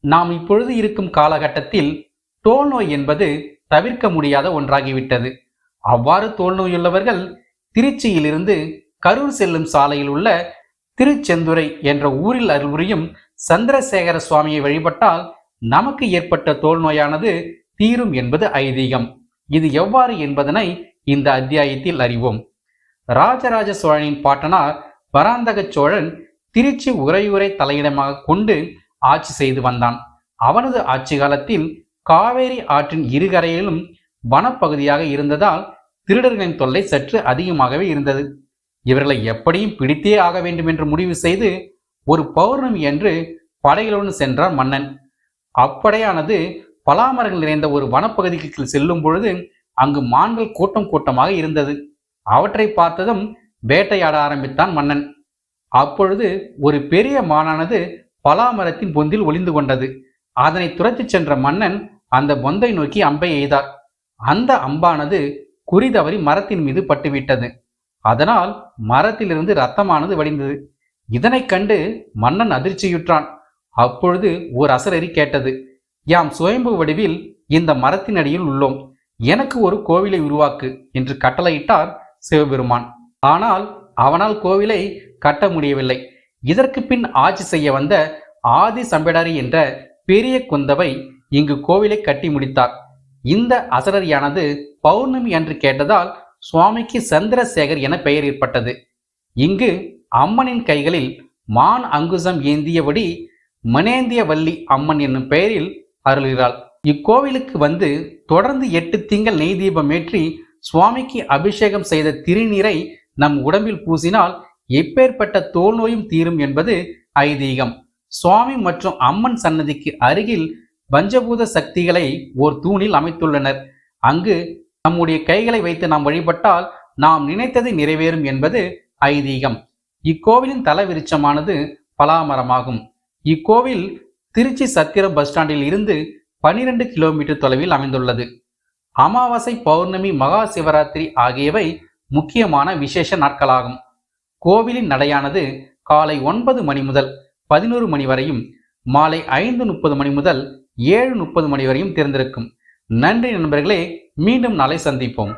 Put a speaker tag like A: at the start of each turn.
A: நாம் இப்பொழுது இருக்கும் காலகட்டத்தில் தோல் நோய் என்பது தவிர்க்க முடியாத ஒன்றாகிவிட்டது. அவ்வாறு தோல் நோயுள்ளவர்கள் திருச்சியிலிருந்து கரூர் செல்லும் சாலையில் உள்ள திருச்செந்துறை என்ற ஊரில் அருள்புரியும் சந்திரசேகர சுவாமியை வழிபட்டால் நமக்கு ஏற்பட்ட தோல் நோயானது தீரும் என்பது ஐதீகம். இது எவ்வாறு என்பதனை இந்த அத்தியாயத்தில் அறிவோம். ராஜராஜ சோழனின் பாட்டனார் பராந்தக சோழன் திருச்சி உறையூரை தலையிடமாக கொண்டு ஆட்சி செய்து வந்தான். அவனது ஆட்சி காலத்தில் காவேரி ஆற்றின் இருகரையிலும் வனப்பகுதியாக இருந்ததால் திருடர்களின் தொல்லை சற்று அதிகமாகவே இருந்தது. இவர்களை எப்படியும் பிடித்தே ஆக வேண்டும் என்று முடிவு செய்து ஒரு பௌர்ணமி அன்று படைகளுடன் சென்றார் மன்னன். அப்படையானது பலாமரங்கள் நிறைந்த ஒரு வனப்பகுதிக்கு செல்லும் பொழுது அங்கு மான்கள் கூட்டம் கூட்டமாக இருந்தது. அவற்றை பார்த்ததும் வேட்டையாட ஆரம்பித்தான் மன்னன். அப்பொழுது ஒரு பெரிய மானானது பலாமரத்தின் பொந்தில் ஒளிந்து கொண்டது. அதனை துரத்தி சென்ற மன்னன் அந்த பொந்தை நோக்கி அம்பை எய்தார். அந்த அம்பானது குறிதவறி மரத்தின் மீது பட்டுவிட்டது. அதனால் மரத்திலிருந்து இரத்தமானது வடிந்தது. இதனை கண்டு மன்னன் அதிர்ச்சியுற்றான். அப்பொழுது ஓர் அசரறி கேட்டது. யாம் சுயம்பு வடிவில் இந்த மரத்தின் அடியில் உள்ளோம், எனக்கு ஒரு கோவிலை உருவாக்கு என்று கட்டளையிட்டார் சிவபெருமான். ஆனால் அவனால் கோவிலை கட்ட முடியவில்லை. இதற்கு பின் ஆட்சி செய்ய வந்த ஆதி சம்படாரி என்ற பெரிய குந்தவை இங்கு கோவிலை கட்டி முடித்தார். இந்த அசரரியானது பௌர்ணமி அன்று கேட்டதால் சுவாமிக்கு சந்திரசேகர் என பெயர் ஏற்பட்டது. இங்கு அம்மனின் கைகளில் மான் அங்குசம் ஏந்தியபடி மனேந்திய வள்ளி அம்மன் என்னும் பெயரில் அருள்கிறாள். இக்கோவிலுக்கு வந்து தொடர்ந்து 8 திங்கள் நெய் தீபம் ஏற்றி சுவாமிக்கு அபிஷேகம் செய்த திருநீரை நம் உடம்பில் பூசினால் எப்பேற்பட்ட தோல் நோயும் தீரும் என்பது ஐதீகம். சுவாமி மற்றும் அம்மன் சன்னதிக்கு அருகில் பஞ்சபூத சக்திகளை ஓர் தூணில் அமைத்துள்ளனர். அங்கு நம்முடைய கைகளை வைத்து நாம் வழிபட்டால் நாம் நினைத்தது நிறைவேறும் என்பது ஐதீகம். இக்கோவிலின் தல விருட்சமானது பலாமரமாகும். இக்கோவில் திருச்சி சத்திரம் பஸ் ஸ்டாண்டில் இருந்து 12 கிலோமீட்டர் தொலைவில் அமைந்துள்ளது. அமாவாசை, பௌர்ணமி, மகா சிவராத்திரி ஆகியவை முக்கியமான விசேஷ நாட்களாகும். கோவிலின் நடையானது காலை 9 மணி முதல் 11 மணி வரையும், மாலை 5:30 மணி முதல் 7:30 மணி வரையும் திறந்திருக்கும். நன்றி நண்பர்களே, மீண்டும் நாளை சந்திப்போம்.